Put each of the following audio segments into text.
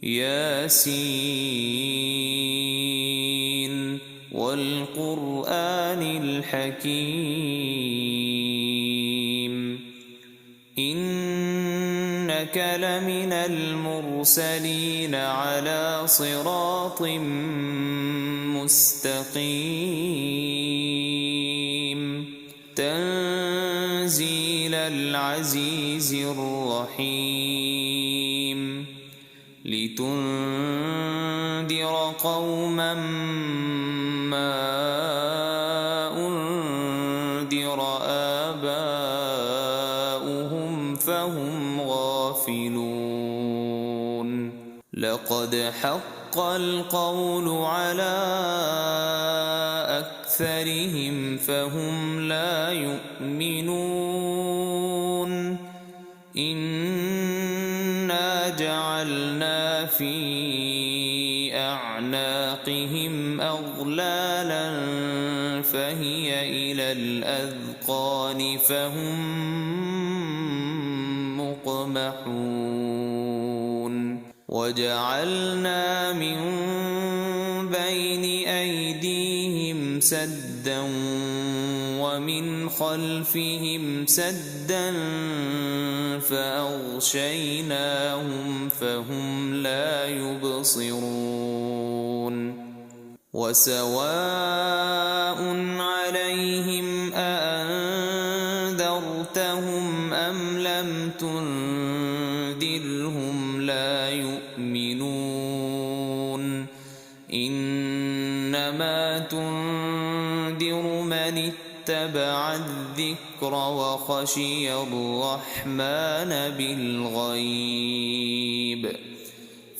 ياسين والقرآن الحكيم إنك لمن المرسلين على صراط مستقيم تنزيل العزيز الرحيم لتنذر قوما ما أنذر آباؤهم فهم غافلون لقد حق القول على أكثرهم فهم لا يؤمنون إنا جعلنا في أعناقهم أغلالا فهي إلى الأذقان فهم مقمحون وجعلنا من بين أيديهم سدا ومن خلفهم سدا فأغشيناهم فهم لا يبصرون وسواء عليهم أأنذرتهم أم لم تنذرهم لا يؤمنون إنما تنذر من اتبع الذكر وخشي الرحمن بالغيب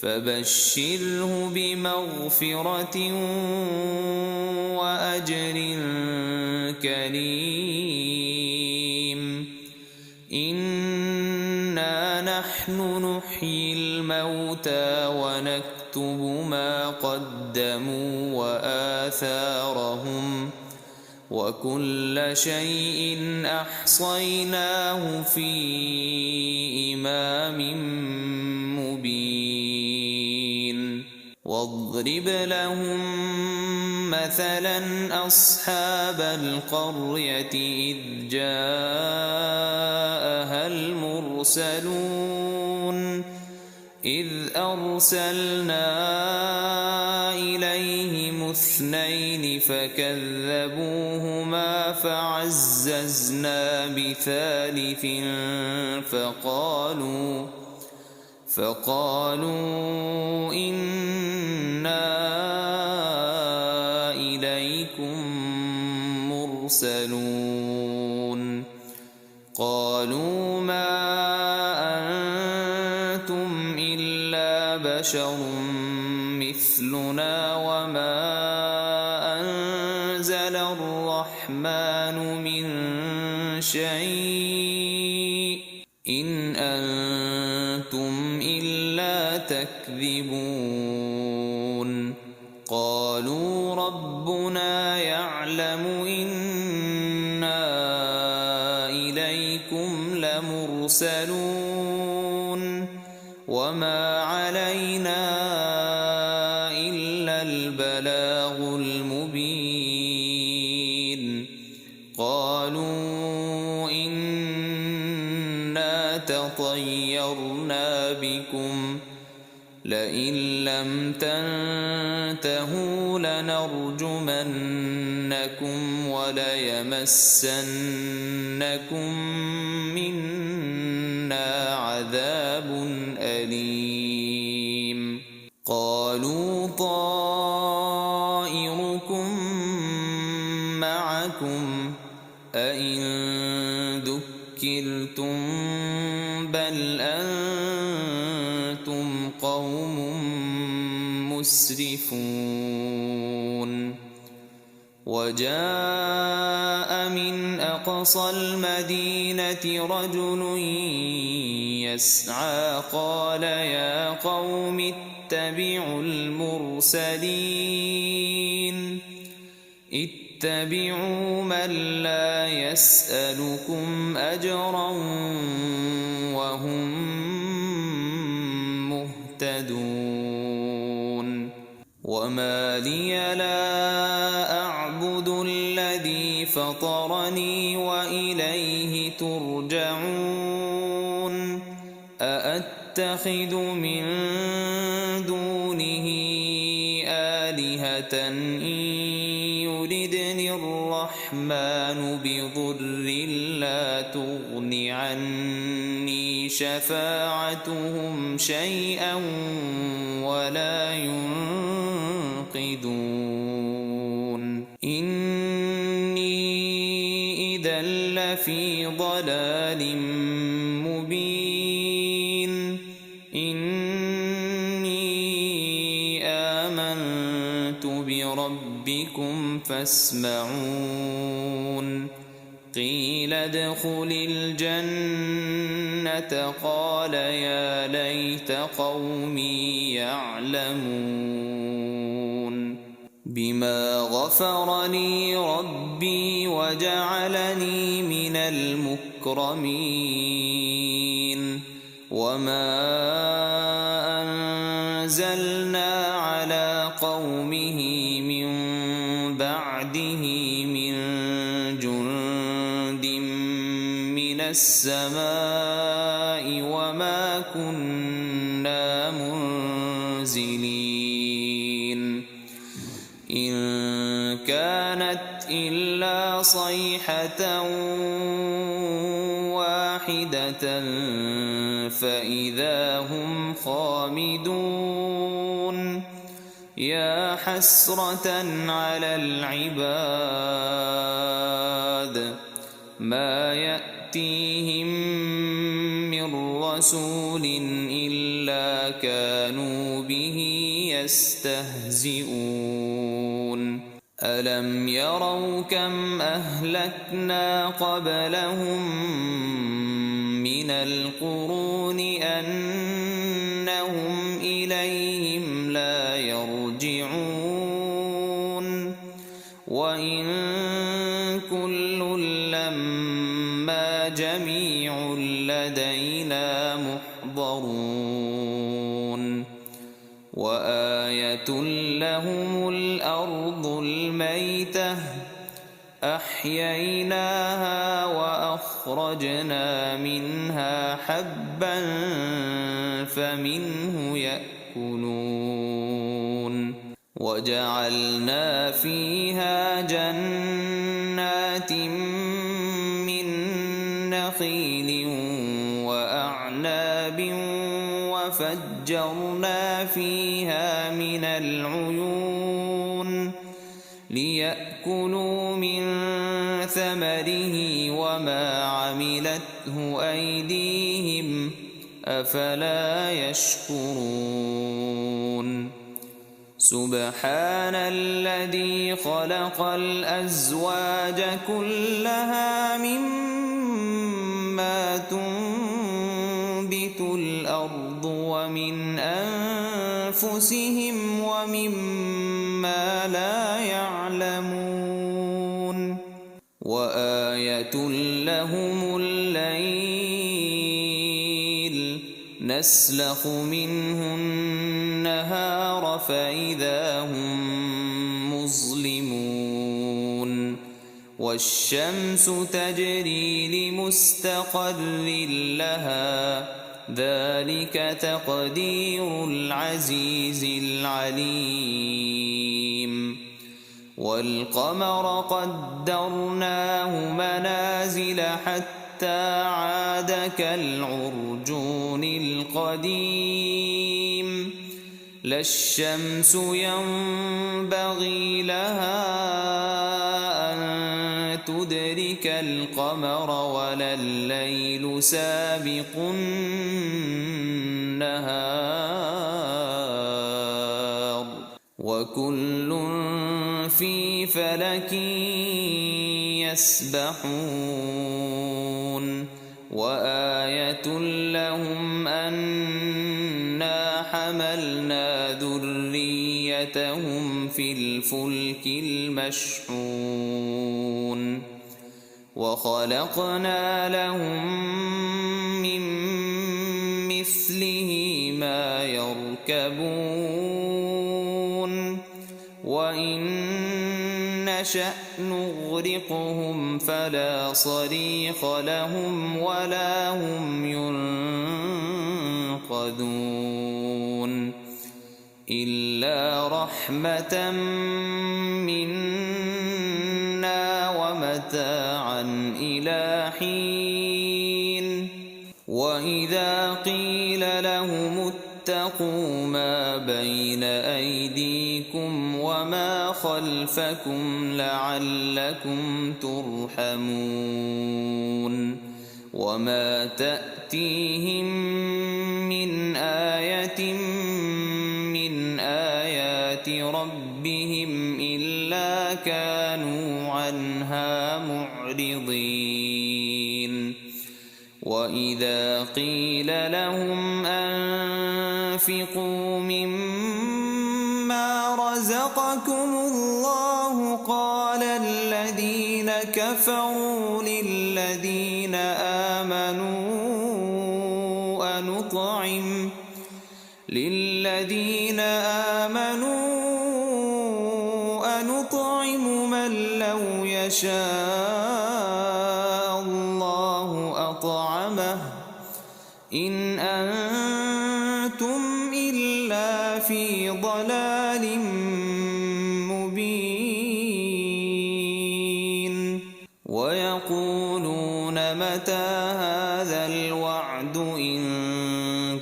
فبشره بمغفرة وأجر كريم إنا نحن نحيي الموتى ونكتب ما قدموا وآثارهم وكل شيء أحصيناه في إمام مبين واضرب لهم مثلا أصحاب القرية إذ جاءها المرسلون إذ أرسلنا إليهم اثنين فكذبوهما فعززنا بثالث فقالوا إنا إليكم مرسلون قالوا ما أنتم إلا بشر مثلنا وما أنزل الرحمن من شيء إن أنتم إلا تكذبون قالوا ربنا يعلم إنا إليكم لمرسلون وما علينا إلا البلاغ المبين قالوا إنا تطيرنا بكم لئن لم تنتهوا لنرجمنكم وليمسنكم منا عذاب أليم قالوا طائركم معكم أئن ذكرتم بل أنتم قوم مسرفون وجاء من أقصى المدينة رجل يسعى قال يا قوم اتبعوا المرسلين اتبعوا من لا يسألكم أجرا وهم مهتدون وما لي لا أعبد الذي فطرني وإليه ترجعون أأتخذ من دونه آلهة إن يردني الرحمن بضر لا تغن عني شفاعتهم شيئا ولا ينقذون إني إذا لفي ضلال مبين إني آمنت بربكم فاسمعون قيل ادخل الجنة قال يا ليت قومي يعلمون بما غفر لي ربي وجعلني من المكرمين وما أنزلنا على قومه من بعده من جند من السماء وما كنا منزلين إن كانت إلا صيحة واحدة فإذا هم خامدون يا حسرة على العباد ما يأتيهم من رسول إلا كانوا به يستهزئون ألم يروا كم أهلكنا قبلهم من القرون أنهم إليهم لا يرجعون وإن كل لما جميع لدينا محضرون وآية لهم الأرض الميتة أحييناها وأخرجنا منها حبا فمنه يأكلون وجعلنا فيها جنات من نخيل وأعناب وفجرنا فيها من العيون ليأكلوا من ثمره وما عملته أيديهم أفلا يشكرون سبحان الذي خلق الأزواج كلها مما تنبت الأرض ومن أنفسهم ومما لا يعلمون وآية لهم الليل نسلخ منه النهار فإذا هم مظلمون والشمس تجري لمستقر لها ذلك تقدير العزيز العليم والقمر قدرناه منازل حتى عاد كالعرجون القديم لا الشمس ينبغي لها أن تدرك القمر ولا الليل سابق النهار وكل في فلك يسبحون وآية لهم أنا حملنا ذريتهم في الفلك المشحون وخلقنا لهم من مثله ما يركبون يركبون وإن نشأ نغرقهم فلا صريخ لهم ولا هم ينقذون إلا رحمة منا ومتاعا إلى حين وإذا قيل لهم اتقوا ما بين أيديكم وما خلفكم لعلكم ترحمون وما تأتيهم من آية من آيات ربهم إلا كانوا عنها معرضين وإذا قيل لهم أنفقوا مما رزقكم الله قال الذين كفروا للذين آمنوا أنطعم من لو يشاء الله أطعمه إن أنتم إلا في ضلال مبين ويقولون متى هذا الوعد إن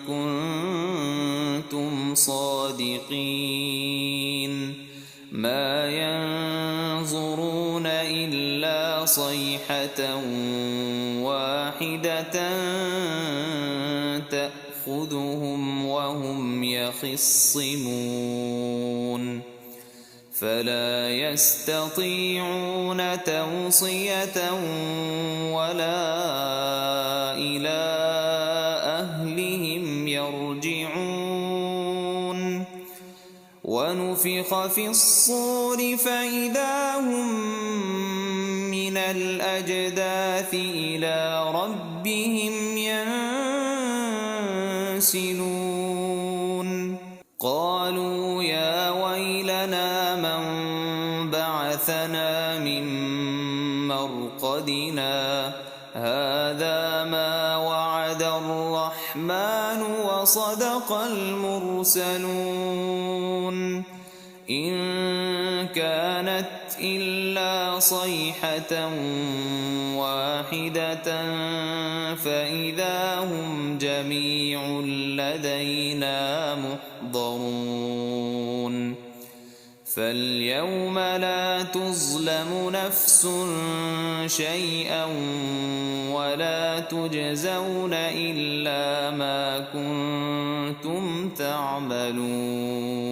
كنتم صادقين ما ينظرون إلا صيحة واحدة تأخذهم وهم يخصمون فلا يستطيعون توصية ولا إلى أهلهم يرجعون ونفخ في الصور فإذا هم من الأجداث إلى ربهم ينسلون قالوا يا ويلنا من بعثنا من مرقدنا هذا ما وعد الرحمن وصدق المرسلون إن كانت إلا صيحة واحدة فإذا هم جميع لدينا محضرون فاليوم لا تظلم نفس شيئا ولا تجزون إلا ما كنتم تعملون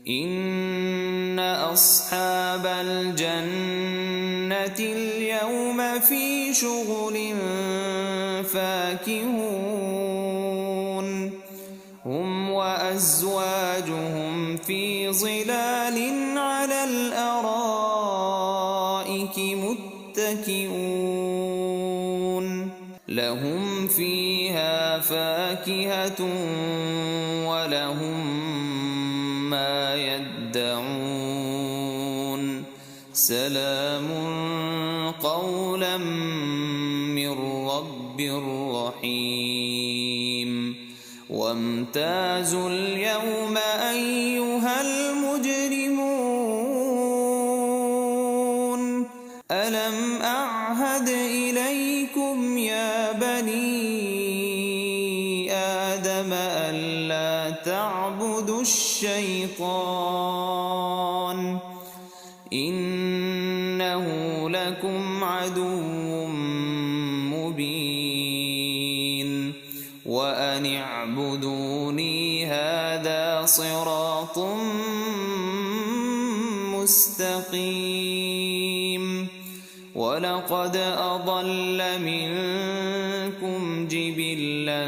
إن أصحاب الجنة اليوم في شغل فاكهون هم وأزواجهم في ظلال على الأرائك متكئون لهم فيها فاكهة ولهم ما يدعون سلام قولا من رب رحيم وامتازوا اليوم أيها المجرمون ألم أعهد إليكم يا بني آدم ألا تعبدوا الشيطان إنه لكم عدو مبين وأن اعبدوني هذا صراط مستقيم ولقد أضل منكم جبلا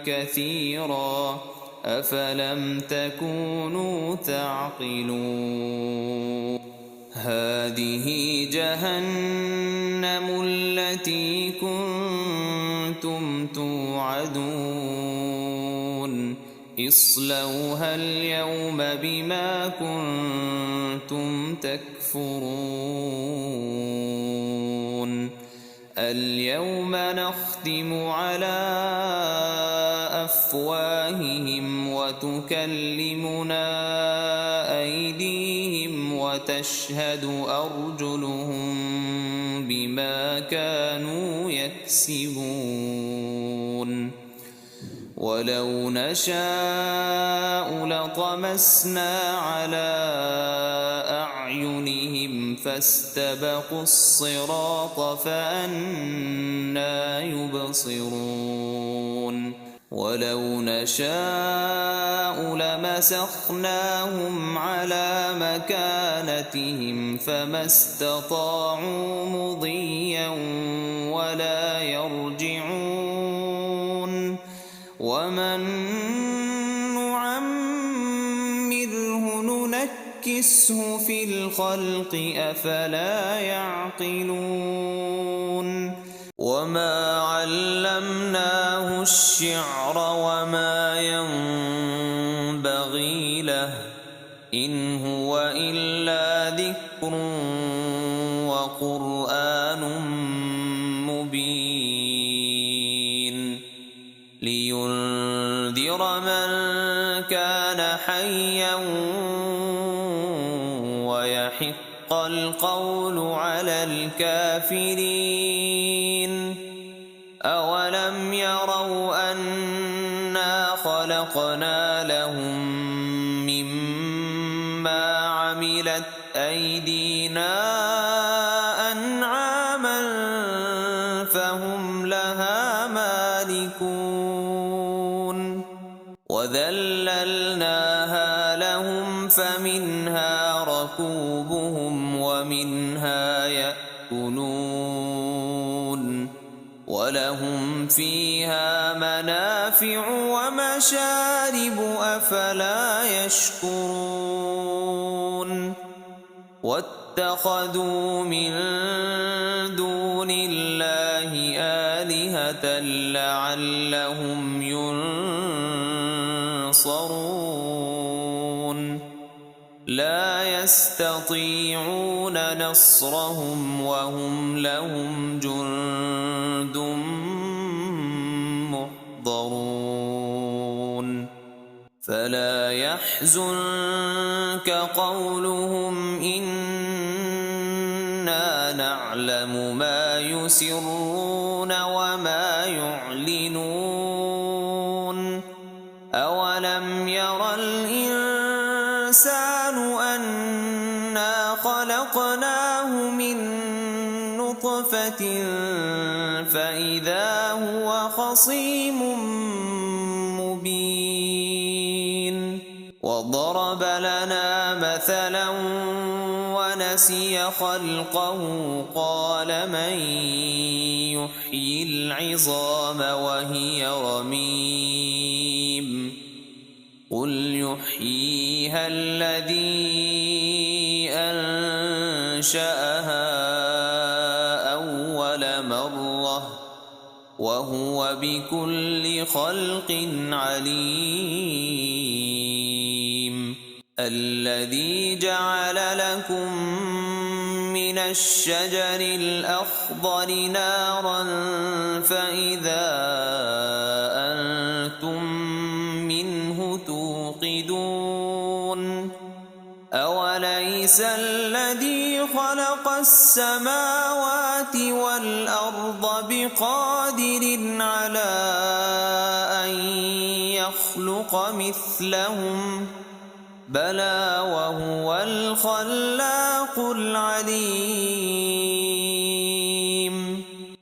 كثيرا أفلم تكونوا تعقلون هذه جهنم التي كنتم توعدون اصلوها اليوم بما كنتم تكفرون اليوم نختم على أفواههم وتكلمنا أيديهم وتشهد أرجلهم بما كانوا يكسبون ولو نشاء لطمسنا على أعينهم فاستبقوا الصراط فأنى يبصرون ولو نشاء لمسخناهم على مكانتهم فما استطاعوا مضيا ولا يرجعون ومن نعمره ننكسه في الخلق أفلا يعقلون وما علمناه الشعر وما ينبغي له إن هو إلا ذكر وقرآن مبين لينذر من كان حيا ويحق القول على الكافرين أولم يروا أنا خلقنا لهم مما عملت أيدينا أنعاما فهم لها مالكون وذللناها لهم فمنها ركوبهم ومنها يأكلون ولهم فيها منافع ومشارب أفلا يشكرون واتخذوا من دون الله آلهة لعلهم ينصرون لا يستطيعون نصرهم وهم لهم جند محضرون فلا يحزنك قولهم إنا نعلم ما يسرون وما يعلنون أولم ير الإنسان أنا خلقناه من نطفة فإذا هو خصيم مبين وضرب لنا مثلا ونسي خلقه قال من يحيي العظام وهي رميم قل يحييها الذي أنشأها أول مرة وهو بكل خلق عليم الذي جعل لكم من الشجر الأخضر نارا فإذا أنتم منه توقدون أوليس الذي خلق السماوات والأرض بقادر على أن يخلق مثلهم بلى وهو الخلاق العليم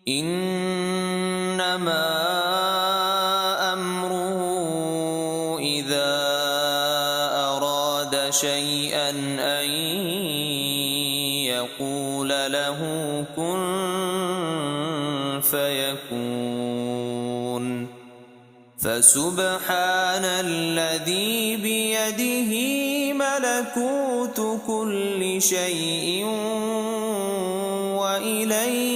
إنما أمره إذا أراد شيئا أن يقول له كن فيكون فسبحان الذي بيده ملكوت كل شيء وإليه